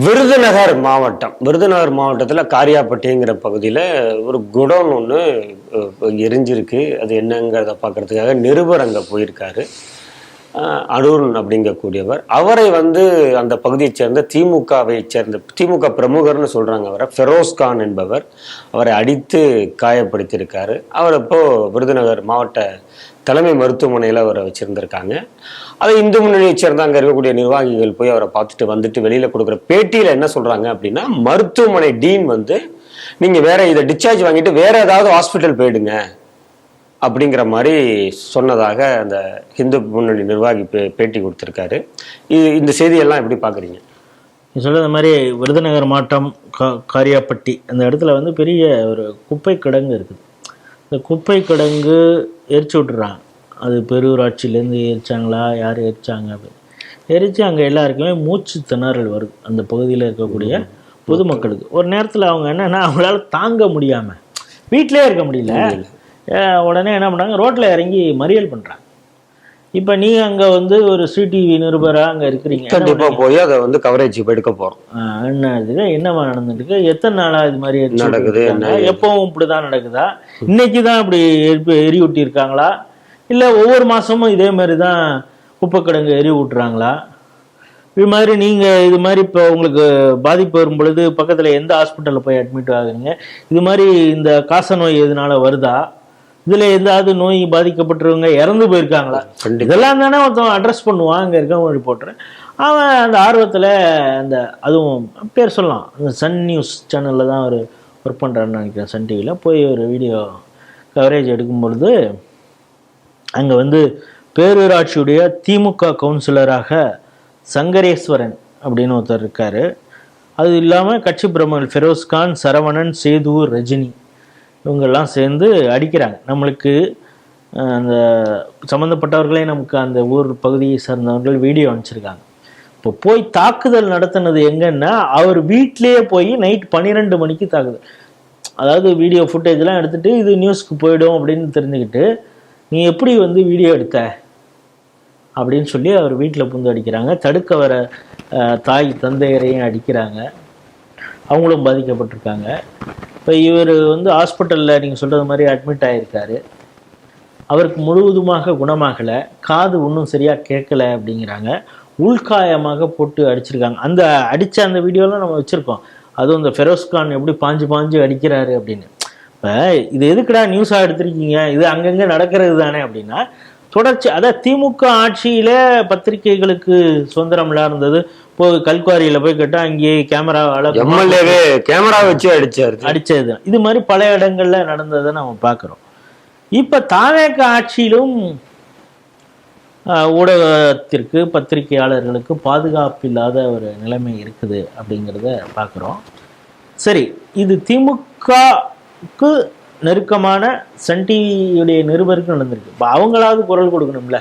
விருதுநகர் மாவட்டத்தில் காரியாப்பட்டிங்கிற பகுதியில் ஒரு குடோன் ஒன்று எரிஞ்சிருக்கு. அது என்னங்கிறத பார்க்கறதுக்காக நிருபர் அங்கே போயிருக்காரு. அருண் அப்படிங்கக்கூடியவர், அவரை அந்த பகுதியைச் சேர்ந்த திமுக பிரமுகர்னு சொல்றாங்க. அவரை ஃபெரோஸ்கான் என்பவர் அவரை அடித்து காயப்படுத்தியிருக்காரு. அவர் இப்போ விருதுநகர் மாவட்ட தலைமை மருத்துவமனையில் அவரை வச்சிருந்திருக்காங்க. அதை இந்து முன்னணியை சேர்ந்த அங்கே இருக்கக்கூடிய நிர்வாகிகள் போய் அவரை பார்த்துட்டு வந்துட்டு வெளியில கொடுக்குற பேட்டியில் என்ன சொல்றாங்க அப்படின்னா, மருத்துவமனை டீன் நீங்க வேற இதை டிஸ்சார்ஜ் வாங்கிட்டு வேற ஏதாவது ஹாஸ்பிட்டல் போயிடுங்க அப்படிங்கிற மாதிரி சொன்னதாக அந்த இந்து முன்னணி நிர்வாகி பேட்டி கொடுத்துருக்காரு. இந்த செய்தியெல்லாம் எப்படி பார்க்குறீங்க? சொல்றது மாதிரி விருதுநகர் மாவட்டம் காரியாப்பட்டி அந்த இடத்துல பெரிய ஒரு குப்பை கிடங்கு இருக்குது. இந்த குப்பை கிடங்கு எரிச்சு விட்டுறாங்க. அது பெரூராட்சியிலேருந்து எரிச்சாங்களா, யார் எரிச்சாங்க அப்படின்னு எரித்து அங்கே எல்லாருக்குமே மூச்சு திணறல் வருது. அந்த பகுதியில் இருக்கக்கூடிய பொதுமக்களுக்கு ஒரு நேரத்தில் அவங்க என்னென்னா, அவங்களால தாங்க முடியாமல் வீட்டிலே இருக்க முடியல, உடனே என்ன பண்ணாங்க, ரோட்டில் இறங்கி மறியல் பண்ணுறாங்க. இப்போ நீங்கள் அங்கே ஒரு சிடிவி நிருபராக அங்கே இருக்கிறீங்க, கண்டிப்பாக போய் அதை கவரேஜ் எடுக்க போகிறோம். என்னவா நடந்துருக்கு, எத்தனை நாளாக இது மாதிரி நடக்குது, எப்பவும் இப்படி தான் நடக்குதா, இன்னைக்கு தான் இப்படி எரி விட்டிருக்காங்களா, இல்லை ஒவ்வொரு மாதமும் இதே மாதிரி தான் குப்பைக்கிடங்கு எரி விட்டுறாங்களா, இது மாதிரி நீங்கள் இது மாதிரி இப்போ உங்களுக்கு பாதிப்பு வரும் பொழுது பக்கத்தில் எந்த ஹாஸ்பிட்டலில் போய் அட்மிட் ஆகுறீங்க, இது மாதிரி இந்த காச நோய் எதனால வருதா, இதில் எதாவது நோய் பாதிக்கப்பட்டிருவங்க இறந்து போயிருக்காங்களா, இதெல்லாம் தானே ஒருத்தவங்க அட்ரஸ் பண்ணுவான். அங்கே இருக்கவங்க ரிப்போர்ட்டர் அவன் அந்த ஆர்வத்தில் அதுவும் பேர் சொல்லலாம், அந்த சன் நியூஸ் சேனலில் தான் அவர் ஒர்க் பண்ணுறாருன்னு நினைக்கிறேன். சன் டிவியில் போய் ஒரு வீடியோ கவரேஜ் எடுக்கும் பொழுது அங்கே பேரூராட்சியுடைய திமுக கவுன்சிலராக சங்கரேஸ்வரன் அப்படின்னு ஒருத்தர் இருக்கார். அது இல்லாமல் கட்சி பிரமுகர்கள் ஃபெரோஸ்கான், சரவணன், சேதுவூர், ரஜினி இவங்கெல்லாம் சேர்ந்து அடிக்கிறாங்க. நம்மளுக்கு அந்த சம்மந்தப்பட்டவர்களே நமக்கு அந்த ஊர் பகுதியை சார்ந்தவர்கள் வீடியோ அனுப்பிச்சிருக்காங்க. இப்போ போய் தாக்குதல் நடத்தினது எங்கன்னா, அவர் வீட்டிலேயே போய் நைட் 12 மணிக்கு தாக்குதல். அதாவது வீடியோ ஃபுட்டேஜ்லாம் எடுத்துகிட்டு இது நியூஸ்க்கு போயிடும் அப்படின்னு தெரிஞ்சுக்கிட்டு, நீ எப்படி வீடியோ எடுத்த அப்படின்னு சொல்லி அவர் வீட்டில் புந்து அடிக்கிறாங்க. தடுக்க வர தாய் தந்தையரையும் அடிக்கிறாங்க. அவங்களும் பாதிக்கப்பட்டிருக்காங்க. இப்போ இவர் ஹாஸ்பிட்டலில் நீங்கள் சொல்கிறது மாதிரி அட்மிட் ஆகியிருக்காரு. அவருக்கு முழுவதுமாக குணமாகலை, காது ஒன்றும் சரியாக கேட்கலை அப்படிங்கிறாங்க. உள்காயமாக போட்டு அடிச்சிருக்காங்க. அடித்த அந்த வீடியோலாம் நம்ம வச்சுருக்கோம். அதுவும் இந்த ஃபெரோஸ்கான் எப்படி பாஞ்சு அடிக்கிறாரு அப்படின்னு. இப்போ இது எதுக்குடா நியூஸாக எடுத்திருக்கீங்க, இது அங்கங்கே நடக்கிறது தானே அப்படின்னா, தொடர்ச்சி அதான் திமுக ஆட்சியில் பத்திரிகைகளுக்கு சுதந்திரம்லாம் இருந்தது. இப்போ கல்குவாரியில் போய் கேட்டால் அங்கேயே கேமரா வச்சு அடிச்சது இது மாதிரி பல இடங்கள்ல நடந்ததை நம்ம பார்க்குறோம். இப்போ தாவேக ஆட்சியிலும் ஊடகத்திற்கு பத்திரிகையாளர்களுக்கு பாதுகாப்பு இல்லாத ஒரு நிலைமை இருக்குது அப்படிங்கிறத பார்க்குறோம். சரி, இது திமுகவுக்கு நெருக்கமான சன் டிவியுடைய நிருபருக்கு நடந்திருக்கு. இப்போ அவங்களாவது குரல் கொடுக்கணும்ல.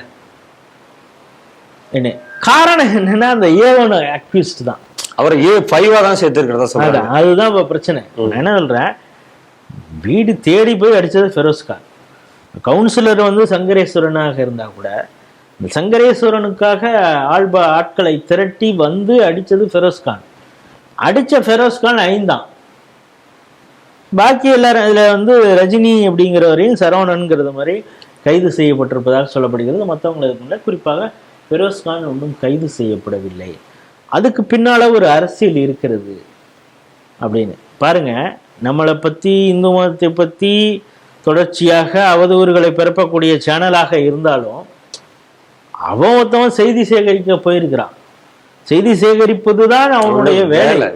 என்ன காரணம் என்னன்னா, அந்த A1 அக்யூஸ்ட் தான், அவர் A5 தான் சேர்த்துருக்கிறதா சொல்றாங்க. அதுதான் இப்போ பிரச்சனை. நான் என்ன சொல்றேன், வீடு தேடி போய் அடிச்சது ஃபெரோஸ்கான். கவுன்சிலர் சங்கரேஸ்வரனாக இருந்தா கூட இந்த சங்கரேஸ்வரனுக்காக ஆட்களை திரட்டி அடிச்சது ஃபெரோஸ்கான். அடிச்ச ஃபெரோஸ்கான் 5 தான். பாக்கி எல்லாரும் இதில் ரஜினி அப்படிங்கிறவரையும் சரவணன்கிறது மாதிரி கைது செய்யப்பட்டிருப்பதாக சொல்லப்படுகிறது. மற்றவங்களுக்கு குறிப்பாக ஃபெரோஸ்கான் ஒன்றும் கைது செய்யப்படவில்லை. அதுக்கு பின்னால் ஒரு அரசியல் இருக்கிறது அப்படின்னு பாருங்க. நம்மளை பற்றி, இந்து மதத்தை பற்றி தொடர்ச்சியாக அவதூறுகளை பரப்பக்கூடிய சேனலாக இருந்தாலும் அவன் ஒருத்தவன் செய்தி சேகரிக்க போயிருக்கிறான். செய்தி சேகரிப்பது தான் அவனுடைய வேலை.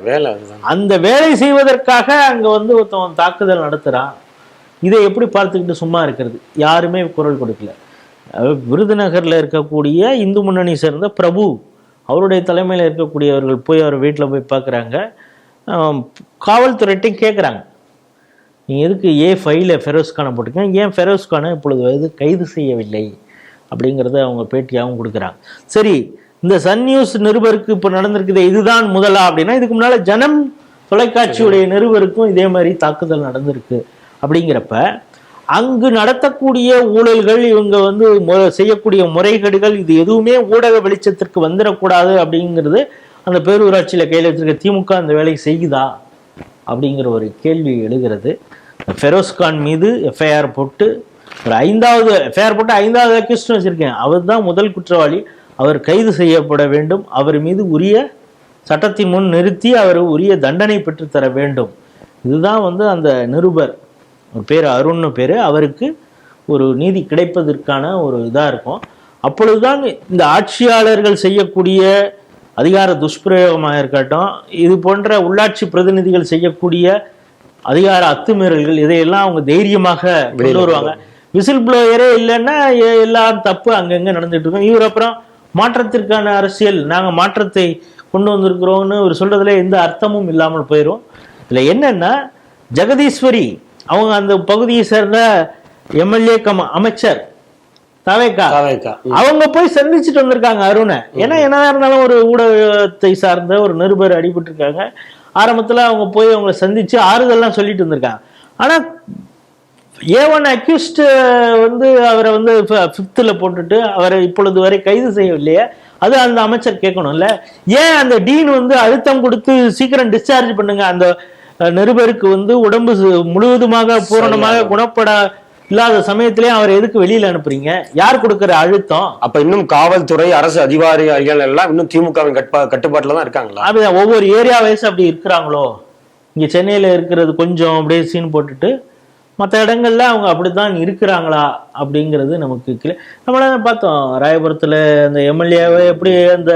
அந்த வேலை செய்வதற்காக அங்கே ஒருத்தவன் தாக்குதல் நடத்துகிறான். இதை எப்படி பார்த்துக்கிட்டு சும்மா இருக்கிறது? யாருமே குரல் கொடுக்கல. விருதுநகரில் இருக்கக்கூடிய இந்து முன்னணி சேர்ந்த பிரபு அவருடைய தலைமையில் இருக்கக்கூடியவர்கள் போய் அவர் வீட்டில் போய் பார்க்குறாங்க. காவல்துறையிட்டையும் கேட்குறாங்க, நீங்கள் எதுக்கு A5 ஃபெரோஸ்கானை போட்டிருக்கீங்க, ஏன் ஃபெரோஸ்கானை இப்பொழுது கைது செய்யவில்லை அப்படிங்கிறத அவங்க பேட்டியாகவும் கொடுக்குறாங்க. சரி, இந்த சன் நியூஸ் நிருபருக்கு இப்போ நடந்திருக்குது, இதுதான் முதலா அப்படின்னா, இதுக்கு முன்னால் ஜனம் தொலைக்காட்சியுடைய நிருபருக்கும் இதே மாதிரி தாக்குதல் நடந்திருக்கு. அப்படிங்கிறப்ப அங்கு நடத்தக்கூடிய ஊழல்கள், இவங்க செய்யக்கூடிய முறைகேடுகள், இது எதுவுமே ஊடக வெளிச்சத்திற்கு வந்துடக்கூடாது அப்படிங்கிறது அந்த பேரூராட்சியில் கையில் வச்சிருக்க திமுக அந்த வேலையை செய்யுதா அப்படிங்கிற ஒரு கேள்வி எழுகிறது. ஃபெரோஸ்கான் மீது எஃப்ஐஆர் போட்டு ஒரு 5வது எஃப்ஐஆர் போட்டு 5வது அக்யூஸ்ட் வச்சிருக்கேன். அவர் தான் முதல் குற்றவாளி. அவர் கைது செய்யப்பட வேண்டும். அவர் மீது உரிய சட்டத்தின் முன் நிறுத்தி அவர் உரிய தண்டனை பெற்றுத்தர வேண்டும். இதுதான் அந்த நிருபர், ஒரு பேர் அருண்னு பேர், அவருக்கு ஒரு நீதி கிடைப்பதற்கான ஒரு இதாக இருக்கும். அப்பொழுதுதான் இந்த ஆட்சியாளர்கள் செய்யக்கூடிய அதிகார துஷ்பிரயோகமாக இருக்கட்டும், இது போன்ற உள்ளாட்சி பிரதிநிதிகள் செய்யக்கூடிய அதிகார அத்துமீறல்கள், இதையெல்லாம் அவங்க தைரியமாக கொண்டு வருவாங்க. விசில் ப்ளோயரே இல்லைன்னா எல்லாம் தப்பு அங்கங்கே நடந்துட்டு இருக்கும். இவர் அப்புறம் மாற்றத்திற்கான அரசியல், நாங்கள் மாற்றத்தை கொண்டு வந்திருக்கிறோம்னு ஒரு சொல்றதுல எந்த அர்த்தமும் இல்லாமல் போயிடும். இதில் என்னன்னா, ஜெகதீஸ்வரி அவங்க அந்த பகுதியை சேர்ந்த எம்எல்ஏ அமைச்சர் தவேகா அவங்க போய் சந்திச்சுட்டு வந்திருக்காங்க அருணை. ஏன்னா என்னதான் இருந்தாலும் ஒரு ஊடகத்தை சார்ந்த ஒரு நிருபர் அடிபட்டு இருக்காங்க. ஆரம்பத்தில் அவங்க போய் அவங்கள சந்திச்சு ஆறுதல்லாம் சொல்லிட்டு வந்திருக்காங்க. ஆனால் A1 அக்யூஸ்ட் அவரை 5th போட்டுட்டு அவரை இப்பொழுது வரை கைது செய்யவில்லையே, அது அந்த அமைச்சர் கேட்கணும்ல. ஏன் அந்த டீன் அழுத்தம் கொடுத்து சீக்கிரம் டிஸ்சார்ஜ் பண்ணுங்க, அந்த நிருபருக்கு உடம்பு முழுவதுமாக பூரணமாக குணப்பட இல்லாத சமயத்திலே அவர் எதுக்கு வெளியில அனுப்புறீங்க? யார் கொடுக்கிற அழுத்தம்? அப்ப இன்னும் காவல்துறை அரசு அதிகாரிகள் எல்லாம் இன்னும் திமுகவின் கட்டுப்பாட்டுல தான் இருக்காங்களா? அப்படிதான் ஒவ்வொரு ஏரியா வயசு அப்படி இருக்கிறாங்களோ? இங்க சென்னையில இருக்கிறது கொஞ்சம் அப்படியே சீன் போட்டுட்டு மற்ற இடங்கள்ல அவங்க அப்படித்தான் இருக்கிறாங்களா அப்படிங்கிறது நமக்கு நம்மள பார்த்தோம். ராயபுரத்துல அந்த எம்எல்ஏவை எப்படி அந்த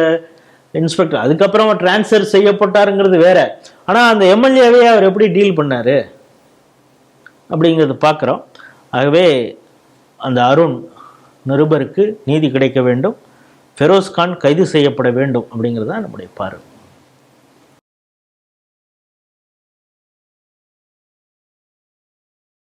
இன்ஸ்பெக்டர் அதுக்கப்புறம் டிரான்ஸ்ஃபர் செய்யப்பட்டாருங்கிறது வேற. ஆனா அந்த எம்எல்ஏவே அவர் எப்படி டீல் பண்ணாரு அப்படிங்கிறது பார்க்குறோம். ஆகவே அந்த அருண் நிருபருக்கு நீதி கிடைக்க வேண்டும், ஃபெரோஸ்கான் கைது செய்யப்பட வேண்டும் அப்படிங்கிறது தான் நம்முடைய பார்வை.